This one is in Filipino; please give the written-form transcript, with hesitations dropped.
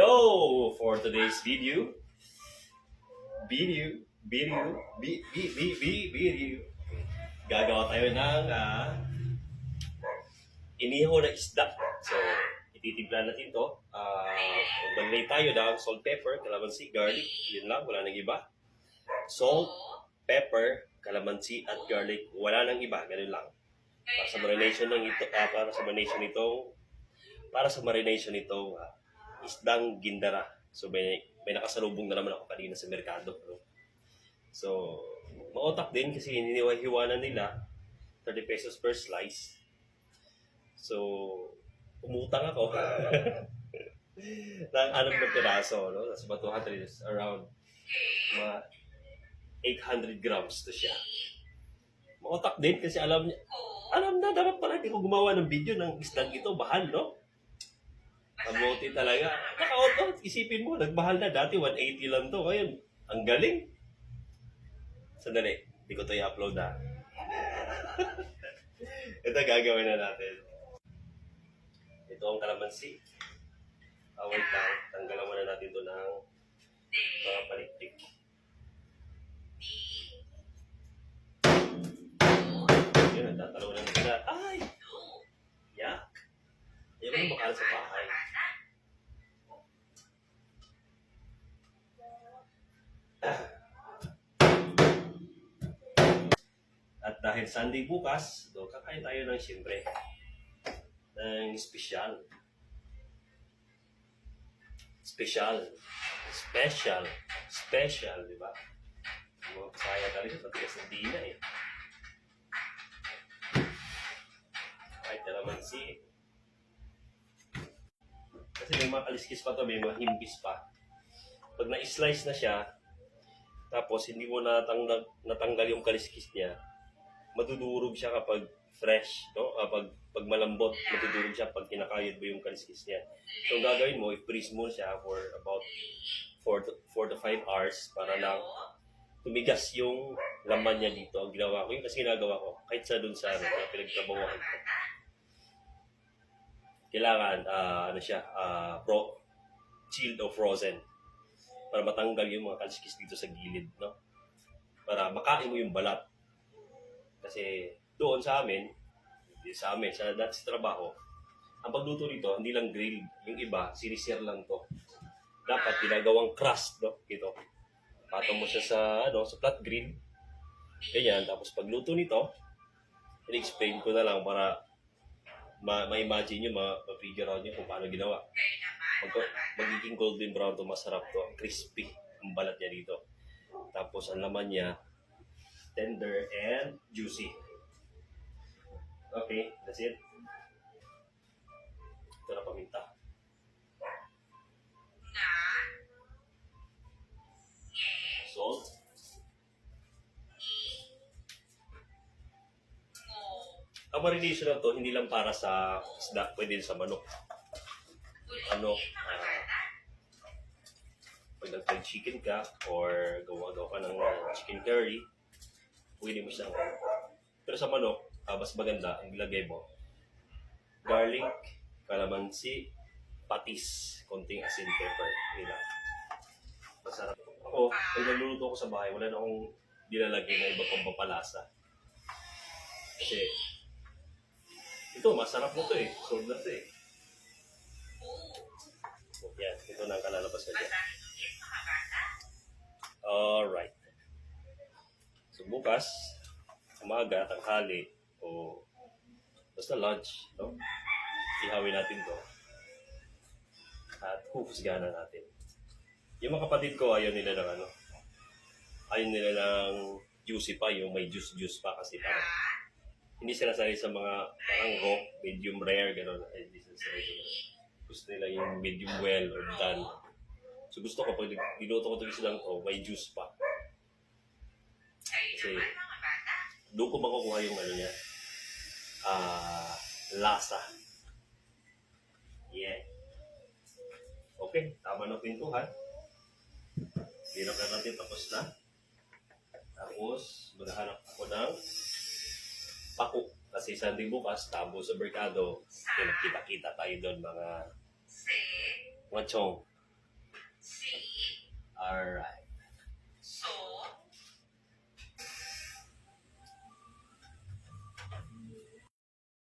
Yo! For today's video, gagawa tayo ng inihaw na isda. So, ititimpla natin to. Maglagay tayo ng salt, pepper, calamansi, garlic. Yun lang, wala nang iba. Salt, pepper, calamansi, at garlic. Wala nang iba, ganun lang. Para sa marination nito, isdang gindara. So may nakasalubong na naman ako kanina sa merkado. No? So, maotak din kasi hinihiwanan nila 30 pesos per slice. So, umutang ako ng 6 na piraso. No? That's about 200 is around mga 800 grams to siya. Maotak din kasi alam na dapat pala hindi ko gumawa ng video ng isdang ito, bahal, no? Kabuti talaga. Nakautot, isipin mo, nagbahal na. Dati 180 lang to. Ngayon, ang galing. Sandali, hindi ko ito i-upload na. Ito gagawin na natin. Ito ang kalamansi. Wait lang, tanggalan muna natin ito ng mga palikpik. Yun, nagtatalaw na natin na. Ay! Yak! Ayaw mo makala sa bahay. At dahil Sunday bukas, kakain tayo ng siyempre ng special, di ba? Saya talaga, patigas ng dina eh. Kahit kalamansi. Kasi may mga kaliskis pa to, may mga himbis pa. Pag na-slice na siya, tapos hindi mo natanggal yung kaliskis niya, madudurog siya kapag fresh, no? Pag malambot, madudurog siya pag kinakayod mo yung kaliskis niya. So, ang gagawin mo, i-freeze mo siya for about 4 to 5 hours para lang tumigas yung laman niya dito. Ang ginawa ko, yung kasi ginagawa ko, kahit sa dun sa pinagtrabahuan ko. Kailangan, chilled o frozen para matanggal yung mga kaliskis dito sa gilid, no? Para makain mo yung balat. Kasi doon sa dati sa trabaho, ang pagluto nito, hindi lang grilled. Yung iba, sinisir lang to. Dapat ginagawang crust, no? Ito. Patong mo siya sa flat grill. Ganyan. Tapos pagluto nito, in-explain ko na lang para ma-imagine nyo, ma-figure out nyo kung paano ginawa. Magiging golden brown to, masarap to. Crispy ang balat niya dito. Tapos ang laman niya, tender and juicy. Okay, that's it. Ito na paminta. Salt. Ang marination na to, hindi lang para sa isda, pwede din sa manok. Pag nag-fried chicken ka, or gawa ka ng chicken curry, pwede mo siyang. Pero sa manok, mas maganda, ang ilagay mo, garlic, calamansi, patis, konting asin, pepper, yun lang. Masarap. Ako, pag nagluluto ko sa bahay, wala na akong nilalagay na iba pang papalasa. Kasi, ito, masarap na to eh. Sold na to eh. Yan, ito na ang kalalabas na dyan. Alright. So, bukas, umaga, tanghali, o basta lunch, no? Ihawin natin to. At hupusgahan na natin. Yung mga kapatid ko, ayaw nila ng juicy pa, yung may juice pa kasi parang hindi sila sanay sa mga parang raw, medium rare, gano'n. Hindi sila sanay sa gusto nila yung medium well or done. So gusto ko, pag niluto ko ito silang to, may juice pa. Kasi doon ko makukuha yung lasa. Yeah. Okay, tama na pintuhan. Hirap na natin, tapos na. Tapos, maghahanap ako ng pako. Kasi Sunday bukas, tabo sa merkado. Kita-kita tayo doon, mga chong. Alright.